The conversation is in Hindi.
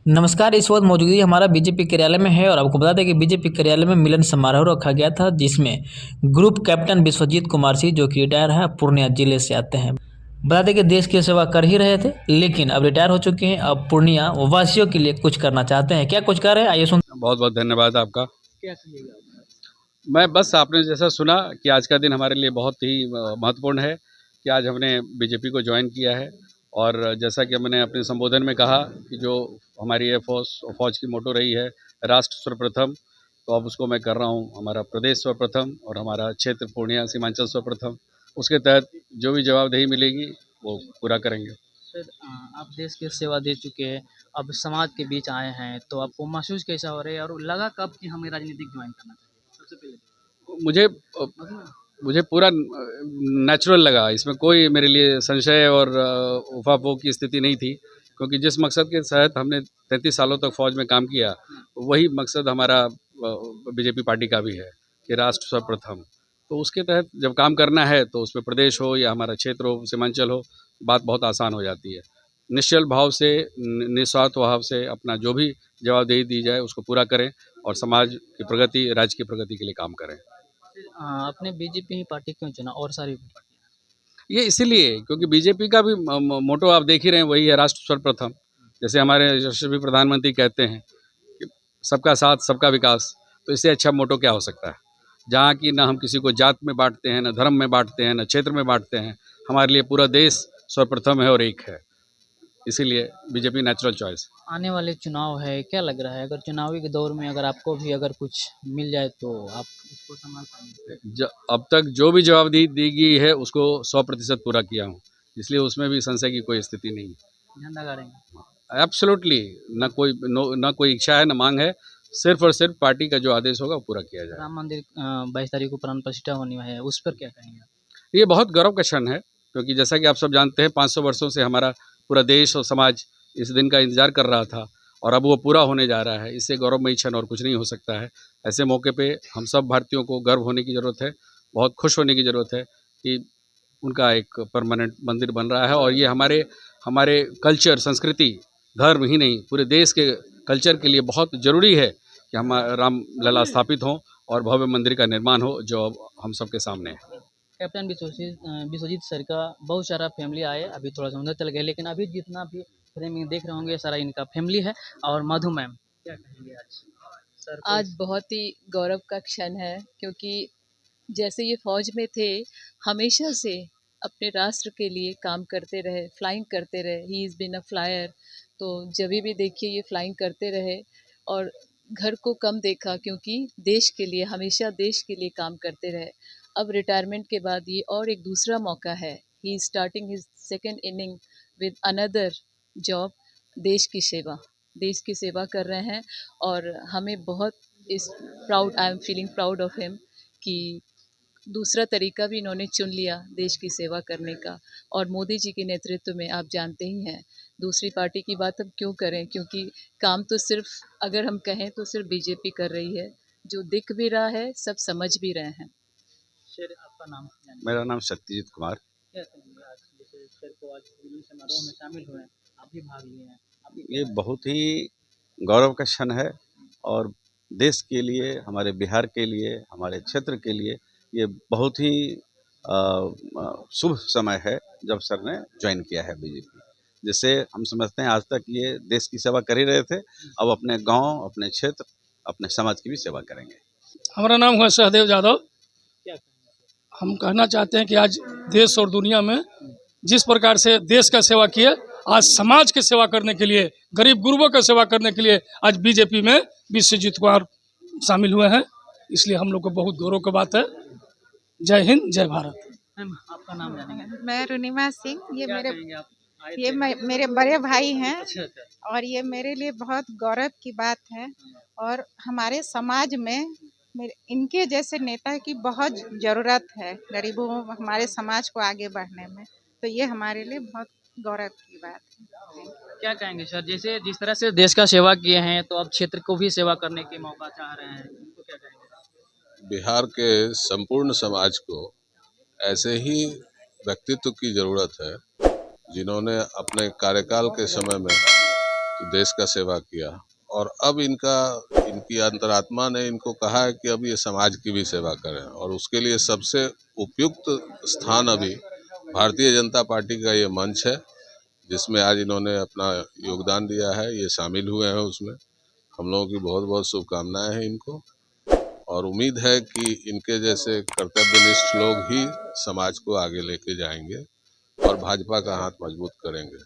नमस्कार। इस वक्त मौजूदगी हमारा बीजेपी कार्यालय में है और आपको बता दें कि बीजेपी कार्यालय में मिलन समारोह रखा गया था, जिसमें ग्रुप कैप्टन विश्वजीत कुमार सिंह, जो कि रिटायर है, पूर्णिया जिले से आते हैं। बता दें कि देश की सेवा कर ही रहे थे, लेकिन अब रिटायर हो चुके हैं। अब पूर्णिया वासियों के लिए कुछ करना चाहते हैं। क्या कुछ कर रहे हैं, आइए सुन। बहुत बहुत धन्यवाद आपका। क्या कहिएगा? मैं बस आपने जैसा सुना कि आज का दिन हमारे लिए बहुत ही महत्वपूर्ण है कि आज हमने बीजेपी को ज्वाइन किया है। और जैसा कि मैंने अपने संबोधन में कहा कि जो हमारी ये फौज की मोटो रही है, राष्ट्र सर्वप्रथम, तो अब उसको मैं कर रहा हूँ हमारा प्रदेश सर्वप्रथम और हमारा क्षेत्र पूर्णिया सीमांचल सर्वप्रथम। उसके तहत जो भी जवाबदेही मिलेगी वो पूरा करेंगे। सर, आप देश की सेवा दे चुके हैं, अब समाज के बीच आए हैं, तो आपको महसूस कैसा हो रहा है और लगा कब कि हमें राजनीतिक ज्वाइन करना चाहिए? सबसे पहले मुझे मुझे पूरा नेचुरल लगा, इसमें कोई मेरे लिए संशय और उफाफोह की स्थिति नहीं थी, क्योंकि जिस मकसद के तहत हमने 33 सालों तक फ़ौज में काम किया, वही मकसद हमारा बीजेपी पार्टी का भी है कि राष्ट्र सर्वप्रथम। तो उसके तहत जब काम करना है तो उसमें प्रदेश हो या हमारा क्षेत्र हो, सीमांचल हो, बात बहुत आसान हो जाती है। निश्चल भाव से, निस्वार्थ भाव से अपना जो भी जवाबदेही दी जाए उसको पूरा करें और समाज की प्रगति, राज्य की प्रगति के लिए काम करें। आपने बीजेपी ही पार्टी क्यों चुना और सारी पार्टी? ये इसीलिए क्योंकि बीजेपी का भी मोटो आप देख ही रहे हैं, वही है राष्ट्र सर्वप्रथम। जैसे हमारे यशस्वी प्रधानमंत्री कहते हैं कि सबका साथ सबका विकास, तो इससे अच्छा मोटो क्या हो सकता है, जहाँ की ना हम किसी को जात में बांटते हैं, ना धर्म में बांटते हैं, ना क्षेत्र में बांटते हैं। हमारे लिए पूरा देश सर्वप्रथम है और एक है, इसीलिए बीजेपी नेचुरल चॉइस। आने वाले चुनाव है, क्या लग रहा है, अगर चुनावी के दौर में अगर आपको भी अगर कुछ मिल जाए तो आप उसको संभाल पाएंगे? अब तक जो भी जवाबदेही दी गई है उसको 100% पूरा किया हूँ, इसलिए उसमें भी संशय की कोई स्थिति नहीं है। झंडा गाड़ेंगे? एब्सोल्युटली, ना कोई इच्छा है, ना मांग है, सिर्फ और सिर्फ पार्टी का जो आदेश होगा वो पूरा किया जाए। राम मंदिर 22 तारीख को प्राण प्रतिष्ठा होनी है, उस पर क्या कहेंगे आप? ये बहुत गौरव का क्षण है, क्योंकि जैसा कि आप सब जानते हैं 500 वर्षों से हमारा पूरा देश और समाज इस दिन का इंतजार कर रहा था और अब वो पूरा होने जा रहा है। इससे गौरवमयी क्षण और कुछ नहीं हो सकता है। ऐसे मौके पे हम सब भारतीयों को गर्व होने की ज़रूरत है, बहुत खुश होने की ज़रूरत है कि उनका एक परमानेंट मंदिर बन रहा है। और ये हमारे हमारे कल्चर, संस्कृति, धर्म ही नहीं, पूरे देश के कल्चर के लिए बहुत ज़रूरी है कि हम रामलला स्थापित हों और भव्य मंदिर का निर्माण हो, जो अब हम सबके सामने है। कैप्टन विश्वजीत सर का बहुत सारा फैमिली आए, अभी थोड़ा सा उधर चल गए, लेकिन अभी जितना भी फ्रेम में देख रहे होंगे, सारा इनका फैमिली है। और मधु मैम, क्या कहेंगे आज सर को? आज बहुत ही गौरव का क्षण है, क्योंकि जैसे ये फौज में थे, हमेशा से अपने राष्ट्र के लिए काम करते रहे, फ्लाइंग करते रहे। He is been a flyer. तो जब भी देखिए ये फ्लाइंग करते रहे और घर को कम देखा, क्योंकि देश के लिए, हमेशा देश के लिए काम करते रहे। अब रिटायरमेंट के बाद ये और एक दूसरा मौका है। He is starting his second inning with another job, देश की सेवा। देश की सेवा कर रहे हैं और हमें बहुत इस proud, I am feeling proud of him कि दूसरा तरीका भी इन्होंने चुन लिया देश की सेवा करने का। और मोदी जी के नेतृत्व में आप जानते ही हैं, दूसरी पार्टी की बात हम क्यों करें, क्योंकि काम तो सिर्फ, अगर हम कहें तो सिर्फ बीजेपी कर रही है। जो दिख भी रहा है, सब समझ भी रहे हैं। सर, आपका नाम जानिए। मेरा नाम सत्यजीत कुमार। क्या कहेंगे आज, जैसे सर को आज मिलन समारोह में शामिल हुए हैं, आप भी भाग लिए हैं, ये बहुत ही गौरव का क्षण है और देश के लिए, हमारे बिहार के लिए, हमारे क्षेत्र के लिए ये बहुत ही शुभ समय है जब सर ने ज्वाइन किया है बीजेपी। जिससे हम समझते हैं आज तक ये देश की सेवा कर ही रहे थे, अब अपने गांव, अपने क्षेत्र, अपने समाज की भी सेवा करेंगे। हमारा नाम है सहदेव यादव। क्या कहेंगे? हम कहना चाहते हैं कि आज देश और दुनिया में जिस प्रकार से देश का सेवा किए, आज समाज की सेवा करने के लिए, गरीब गुरबों का सेवा करने के लिए आज बीजेपी में विश्वजीत कुमार शामिल हुए हैं, इसलिए हम लोग को बहुत गौरव की बात है। जय हिंद, जय भारत। मैम, आपका नाम जानेंगे? मैं रुनिमा सिंह। ये क्या मेरे कहेंगे आप? आए ये थे? मेरे बड़े भाई हैं अच्छा अच्छा। और ये मेरे लिए बहुत गौरव की बात है। और हमारे समाज में इनके जैसे नेता की बहुत ज़रूरत है, गरीबों, हमारे समाज को आगे बढ़ने में। तो ये हमारे लिए बहुत गौरव की बात है। क्या कहेंगे सर, जैसे जिस तरह से देश का सेवा किए हैं, तो अब क्षेत्र को भी सेवा करने के मौका चाह रहे हैं, तो क्या कहेंगे? बिहार के संपूर्ण समाज को ऐसे ही व्यक्तित्व की ज़रूरत है जिन्होंने अपने कार्यकाल के समय में देश का सेवा किया, और अब इनकी अंतरात्मा ने इनको कहा है कि अब ये समाज की भी सेवा करें, और उसके लिए सबसे उपयुक्त स्थान अभी भारतीय जनता पार्टी का ये मंच है, जिसमें आज इन्होंने अपना योगदान दिया है, ये शामिल हुए हैं उसमें। हम लोगों की बहुत बहुत शुभकामनाएं हैं इनको, और उम्मीद है कि इनके जैसे कर्तव्यनिष्ठ लोग ही समाज को आगे लेके जाएंगे और भाजपा का हाथ मजबूत करेंगे।